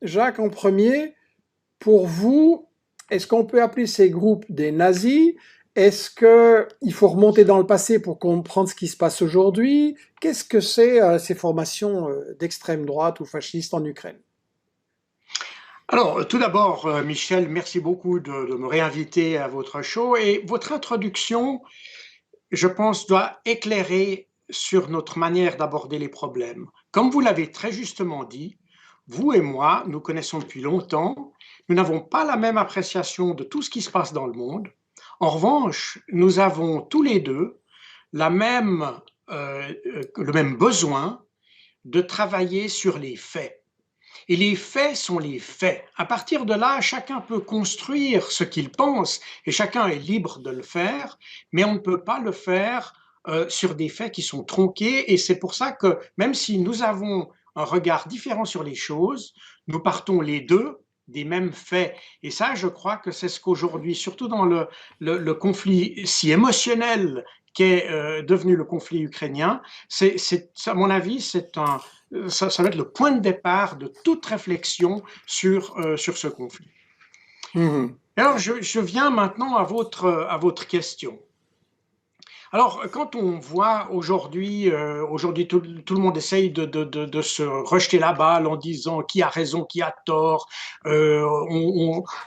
Jacques, en premier, pour vous, est-ce qu'on peut appeler ces groupes des nazis? Est-ce qu'il faut remonter dans le passé pour comprendre ce qui se passe aujourd'hui? Qu'est-ce que c'est ces formations d'extrême droite ou fascistes en Ukraine? Alors, tout d'abord, Michel, merci beaucoup de me réinviter à votre show. Et votre introduction, je pense, doit éclairer sur notre manière d'aborder les problèmes. Comme vous l'avez très justement dit, vous et moi, nous connaissons depuis longtemps, nous n'avons pas la même appréciation de tout ce qui se passe dans le monde. En revanche, nous avons tous les deux la même, le même besoin de travailler sur les faits. Et les faits sont les faits. À partir de là, chacun peut construire ce qu'il pense et chacun est libre de le faire, mais on ne peut pas le faire sur des faits qui sont tronqués. Et c'est pour ça que même si nous avons un regard différent sur les choses, nous partons les deux des mêmes faits. Et ça, je crois que c'est ce qu'aujourd'hui, surtout dans le conflit si émotionnel qu'est devenu le conflit ukrainien, à mon avis, ça va être le point de départ de toute réflexion sur ce conflit. Mhm. Alors, je viens maintenant à votre question. Alors, quand on voit aujourd'hui tout le monde essaye de se rejeter la balle en disant qui a raison, qui a tort. Il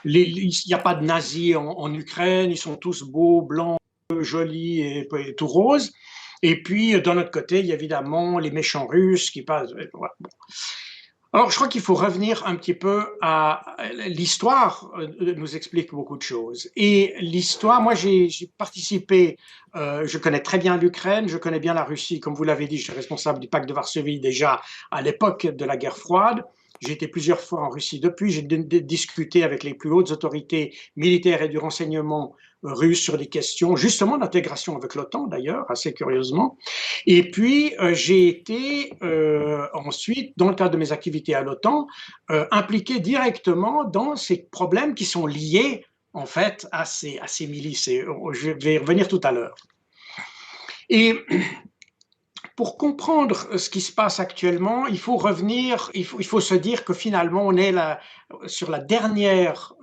n'y a pas de nazis en Ukraine, ils sont tous beaux, blancs, jolis et tout roses. Et puis, d'un autre côté, il y a évidemment les méchants Russes qui passent. Voilà. Alors, je crois qu'il faut revenir un petit peu à l'histoire, nous explique beaucoup de choses. Et l'histoire, moi, j'ai participé, je connais très bien l'Ukraine, je connais bien la Russie, comme vous l'avez dit, je suis responsable du pacte de Varsovie déjà à l'époque de la guerre froide. J'ai été plusieurs fois en Russie depuis, j'ai discuté avec les plus hautes autorités militaires et du renseignement russe sur des questions justement d'intégration avec l'OTAN d'ailleurs, assez curieusement. Et puis, j'ai été ensuite, dans le cadre de mes activités à l'OTAN, impliqué directement dans ces problèmes qui sont liés en fait à ces milices. Et je vais y revenir tout à l'heure. Et pour comprendre ce qui se passe actuellement, il faut revenir, il faut se dire que finalement, on est là, sur la dernière,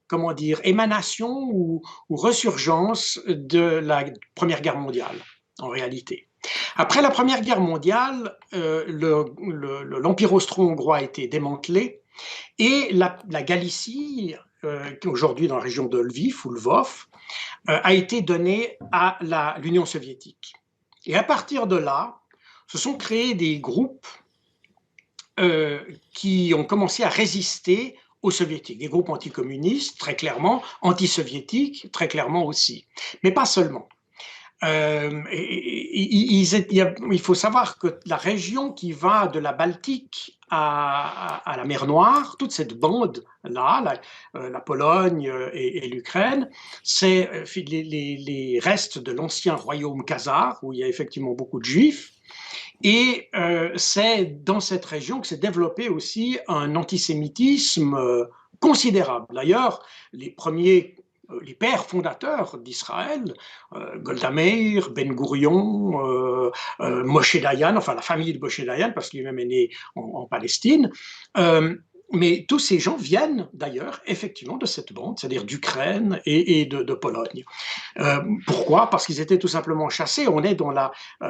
comment dire, émanation ou resurgence de la Première Guerre mondiale, en réalité. Après la Première Guerre mondiale, l'Empire austro-hongrois a été démantelé et la Galicie, aujourd'hui dans la région de Lviv ou Lvov, a été donnée à l'Union soviétique. Et à partir de là, se sont créés des groupes qui ont commencé à résister aux soviétiques, des groupes anticommunistes, très clairement, anti-soviétiques, très clairement aussi, mais pas seulement. Il faut savoir que la région qui va de la Baltique à la mer Noire, toute cette bande-là, la Pologne et l'Ukraine, c'est les restes de l'ancien royaume khazar, où il y a effectivement beaucoup de juifs. Et c'est dans cette région que s'est développé aussi un antisémitisme considérable. D'ailleurs, les pères fondateurs d'Israël, Golda Meir, Ben Gurion, Moshe Dayan, enfin la famille de Moshe Dayan, parce qu'il lui-même est né en Palestine, mais tous ces gens viennent d'ailleurs effectivement de cette bande, c'est-à-dire d'Ukraine et de Pologne. Pourquoi? Parce qu'ils étaient tout simplement chassés. On est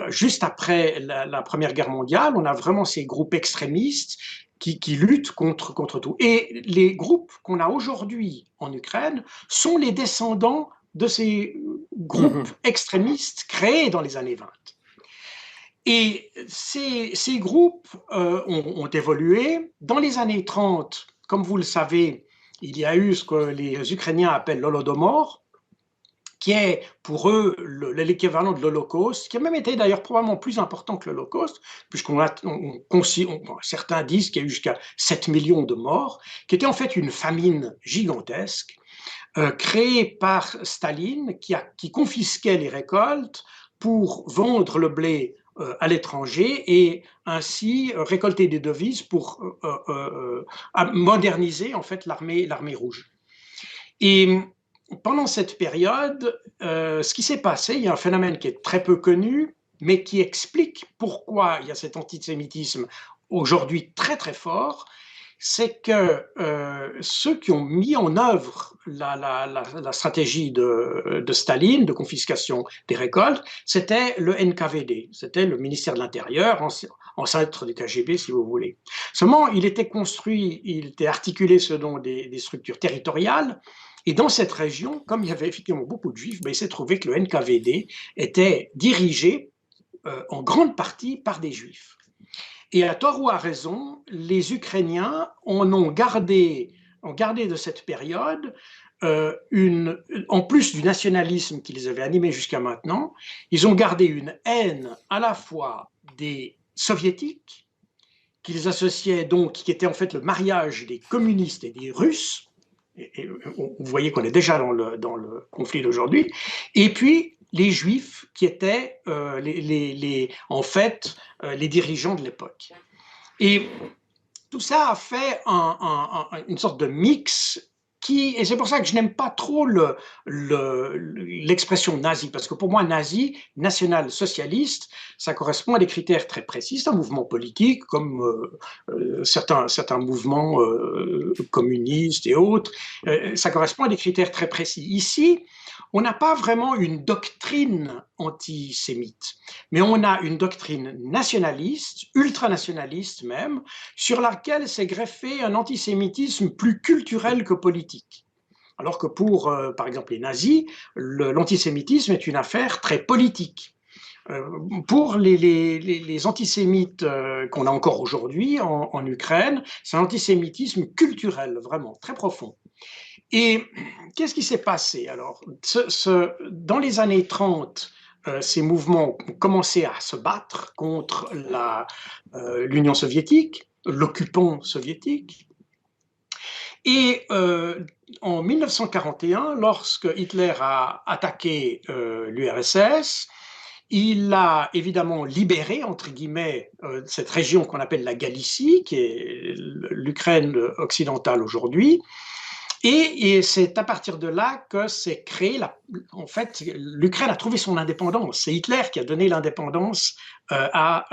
juste après la Première Guerre mondiale, on a vraiment ces groupes extrémistes qui luttent contre tout. Et les groupes qu'on a aujourd'hui en Ukraine sont les descendants de ces groupes Mhm. extrémistes créés dans les années 20. Et ces groupes ont évolué. Dans les années 30, comme vous le savez, il y a eu ce que les Ukrainiens appellent l'Holodomor, qui est pour eux l'équivalent de l'Holocauste, qui a même été d'ailleurs probablement plus important que l'Holocauste, puisqu'on certains disent qu'il y a eu jusqu'à 7 millions de morts, qui était en fait une famine gigantesque, créée par Staline, qui confisquait les récoltes pour vendre le blé à l'étranger et ainsi récolter des devises pour moderniser en fait l'armée rouge. Et pendant cette période, ce qui s'est passé, il y a un phénomène qui est très peu connu, mais qui explique pourquoi il y a cet antisémitisme aujourd'hui très très fort, c'est que ceux qui ont mis en œuvre la stratégie de Staline de confiscation des récoltes, c'était le NKVD, c'était le ministère de l'Intérieur, ancêtre du KGB si vous voulez. Seulement, il était construit, il était articulé selon des structures territoriales, et dans cette région, comme il y avait effectivement beaucoup de juifs, ben, il s'est trouvé que le NKVD était dirigé en grande partie par des juifs. Et à tort ou à raison, les Ukrainiens ont gardé de cette période en plus du nationalisme qui les avait animés jusqu'à maintenant, ils ont gardé une haine à la fois des soviétiques, qu'ils associaient donc, qui était en fait le mariage des communistes et des Russes, et vous voyez qu'on est déjà dans le conflit d'aujourd'hui, et puis les Juifs qui étaient en fait les dirigeants de l'époque. Et tout ça a fait une sorte de mix et c'est pour ça que je n'aime pas trop l'expression nazi, parce que pour moi, nazi, national-socialiste, ça correspond à des critères très précis. C'est un mouvement politique, comme certains mouvements communistes et autres. Ça correspond à des critères très précis. Ici, on n'a pas vraiment une doctrine antisémite, mais on a une doctrine nationaliste, ultranationaliste même, sur laquelle s'est greffé un antisémitisme plus culturel que politique. Alors que pour, par exemple, les nazis, l'antisémitisme est une affaire très politique. Pour les antisémites qu'on a encore aujourd'hui en Ukraine, c'est un antisémitisme culturel, vraiment, très profond. Et qu'est-ce qui s'est passé alors dans les années 30, ces mouvements ont commencé à se battre contre l'Union soviétique, l'occupant soviétique. Et en 1941, lorsque Hitler a attaqué l'URSS, il a évidemment libéré, entre guillemets, cette région qu'on appelle la Galicie, qui est l'Ukraine occidentale aujourd'hui. Et c'est à partir de là que s'est créé, en fait, l'Ukraine a trouvé son indépendance. C'est Hitler qui a donné l'indépendance à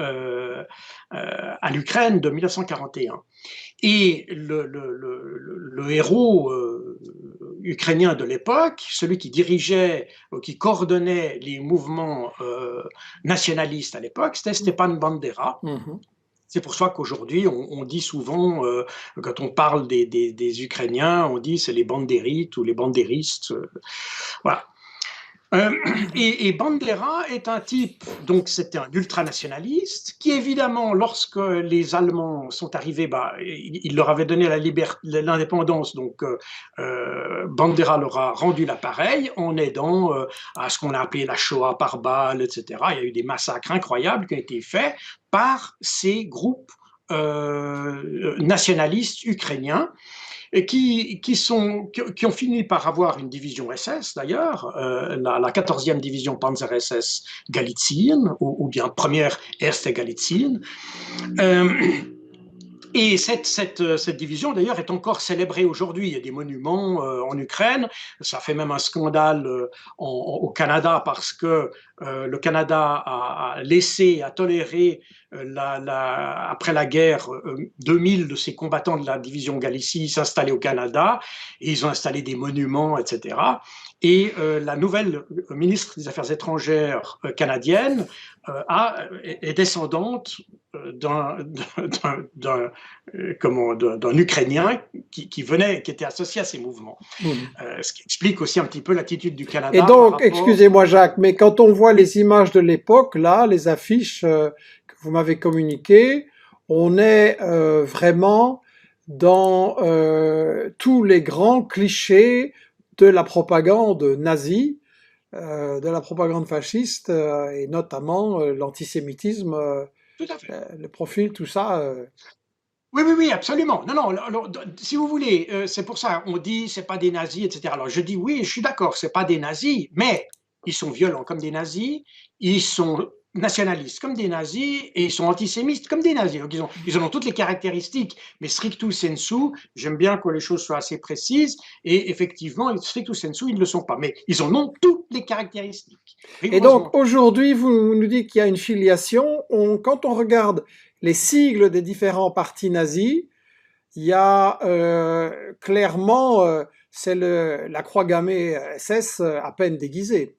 l'Ukraine de 1941. Et le héros ukrainien de l'époque, celui qui dirigeait, qui coordonnait les mouvements nationalistes à l'époque, c'était Stepan Bandera. Mm-hmm. C'est pour ça qu'aujourd'hui, on dit souvent, quand on parle des Ukrainiens, on dit c'est les bandérites ou les bandéristes. Voilà. Et Bandera est un type, donc c'était un ultranationaliste, qui évidemment, lorsque les Allemands sont arrivés, il leur avait donné l'indépendance, donc Bandera leur a rendu l'appareil en aidant à ce qu'on a appelé la Shoah par balle, etc. Il y a eu des massacres incroyables qui ont été faits par ces groupes nationalistes ukrainiens, et qui ont fini par avoir une division SS d'ailleurs, la 14e division Panzer SS Galitzien, ou bien première Erste Galitzien. Et cette division, d'ailleurs, est encore célébrée aujourd'hui. Il y a des monuments en Ukraine. Ça fait même un scandale au Canada parce que le Canada a toléré après la guerre 2000 de ces combattants de la division Galicie s'installer au Canada. Et ils ont installé des monuments, etc. Et la nouvelle ministre des Affaires étrangères canadienne est descendante d'un Ukrainien qui était associé à ces mouvements. Ce qui explique aussi un petit peu l'attitude du Canada. Et donc, excusez-moi Jacques, mais quand on voit les images de l'époque, là, les affiches que vous m'avez communiquées, on est vraiment dans tous les grands clichés de la propagande nazie, de la propagande fasciste, et notamment l'antisémitisme, le profil, tout ça. Oui, absolument. Non, alors, si vous voulez, c'est pour ça, on dit c'est pas des nazis, etc. Alors je dis oui, je suis d'accord, c'est pas des nazis, mais ils sont violents comme des nazis, ils sont nationalistes comme des nazis et ils sont antisémites comme des nazis. Donc ils en ont toutes les caractéristiques, mais stricto sensu, j'aime bien que les choses soient assez précises, et effectivement, stricto sensu, ils ne le sont pas, mais ils en ont toutes les caractéristiques. Et donc aujourd'hui, vous nous dites qu'il y a une filiation. Quand on regarde les sigles des différents partis nazis, il y a clairement, c'est la croix gammée SS à peine déguisée.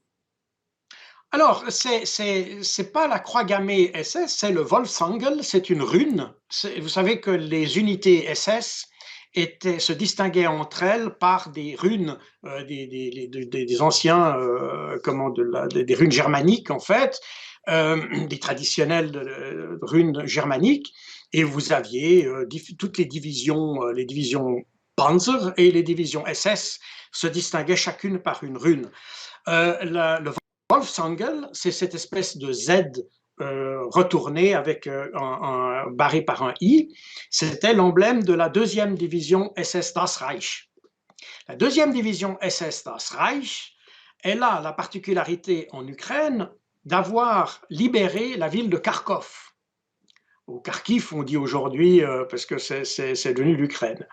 Alors, c'est pas la croix gammée SS, c'est le Wolfsangel, c'est une rune. Vous savez que les unités SS se distinguaient entre elles par des runes, des anciens, des runes germaniques en fait, des traditionnelles runes germaniques. Et vous aviez toutes les divisions Panzer et les divisions SS se distinguaient chacune par une rune. Le Wolfsangel, c'est cette espèce de Z retourné avec barré par un I. C'était l'emblème de la deuxième division SS Das Reich. La deuxième division SS Das Reich, elle a la particularité en Ukraine d'avoir libéré la ville de Kharkov. Ou Kharkiv, on dit aujourd'hui, parce que c'est devenu l'Ukraine.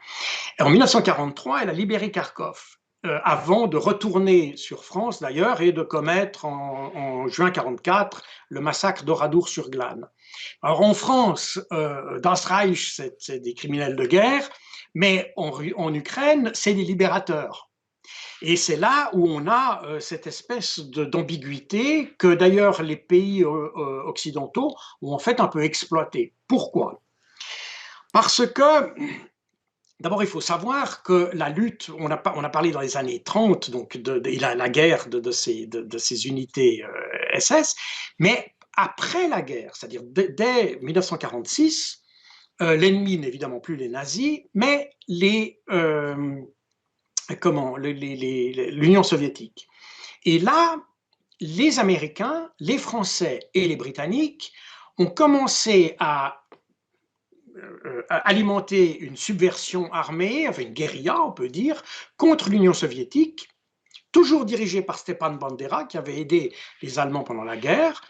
En 1943, elle a libéré Kharkov. Avant de retourner sur France d'ailleurs et de commettre en juin 1944 le massacre d'Oradour-sur-Glane. Alors en France, Das Reich, c'est des criminels de guerre, mais en Ukraine, c'est des libérateurs. Et c'est là où on a cette espèce d'ambiguïté que d'ailleurs les pays occidentaux ont en fait un peu exploité. Pourquoi? Parce que d'abord, il faut savoir que la lutte, on a parlé dans les années 30, donc la guerre de ces unités SS, mais après la guerre, c'est-à-dire dès 1946, l'ennemi n'est évidemment plus les nazis, mais l'Union soviétique. Et là, les Américains, les Français et les Britanniques ont commencé à alimenter une subversion armée, enfin une guérilla, on peut dire, contre l'Union soviétique, toujours dirigée par Stepan Bandera, qui avait aidé les Allemands pendant la guerre,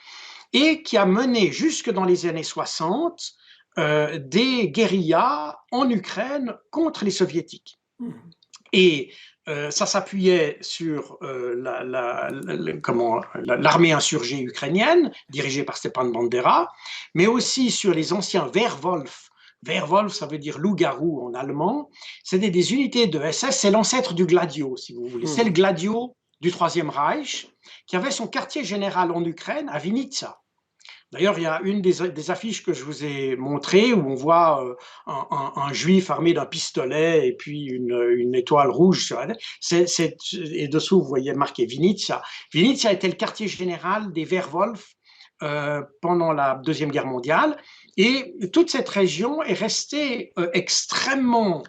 et qui a mené jusque dans les années 60 des guérillas en Ukraine contre les soviétiques. Et ça s'appuyait sur l'armée insurgée ukrainienne, dirigée par Stepan Bandera, mais aussi sur les anciens Wehrwolf. Wehrwolf, ça veut dire loup-garou en allemand. C'était des unités de SS, c'est l'ancêtre du Gladio, si vous voulez. C'est le Gladio du Troisième Reich, qui avait son quartier général en Ukraine, à Vinitsa. D'ailleurs, il y a une des affiches que je vous ai montrées où on voit un juif armé d'un pistolet et puis une étoile rouge sur la tête. Et dessous, vous voyez marqué Vinitsa. Vinitsa était le quartier général des Wehrwolf pendant la Deuxième Guerre mondiale. Et toute cette région est restée extrêmement,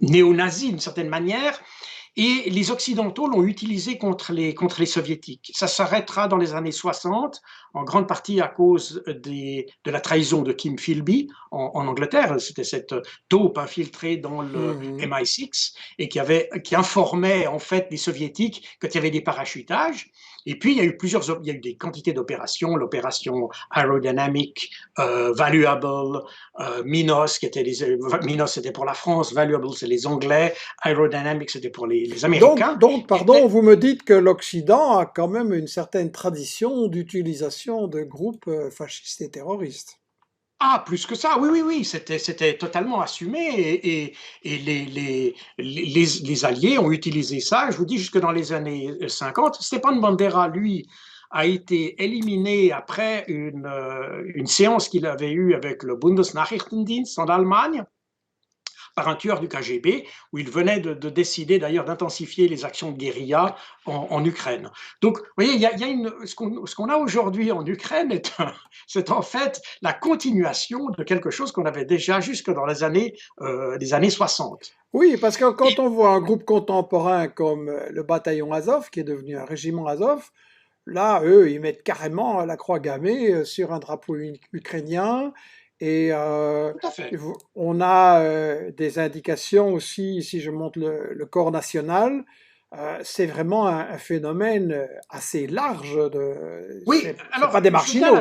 néo-nazie d'une certaine manière. Et les Occidentaux l'ont utilisé contre les Soviétiques. Ça s'arrêtera dans les années 60, en grande partie à cause de la trahison de Kim Philby en Angleterre. C'était cette taupe infiltrée dans le MI6 et qui informait en fait les Soviétiques qu'il y avait des parachutages. Et puis, il y a eu des quantités d'opérations, l'opération Aerodynamic, Valuable, Minos, Minos c'était pour la France, Valuable c'est les Anglais, Aerodynamic c'était pour les Américains. Donc, pardon, vous me dites que l'Occident a quand même une certaine tradition d'utilisation de groupes fascistes et terroristes. Ah, plus que ça, oui, c'était totalement assumé et les Alliés ont utilisé ça, je vous dis, jusque dans les années 50. Stepan Bandera, lui, a été éliminé après une séance qu'il avait eue avec le Bundesnachrichtendienst en Allemagne, par un tueur du KGB, où il venait de décider d'ailleurs d'intensifier les actions de guérilla en Ukraine. Donc, vous voyez, ce qu'on a aujourd'hui en Ukraine, c'est en fait la continuation de quelque chose qu'on avait déjà jusque dans les années 60. Oui, parce que quand on voit un groupe contemporain comme le bataillon Azov, qui est devenu un régiment Azov, là, eux, ils mettent carrément la croix gammée sur un drapeau ukrainien. Et on a des indications aussi, si je montre le corps national, c'est vraiment un phénomène assez large. Oui, alors, pas des marginaux.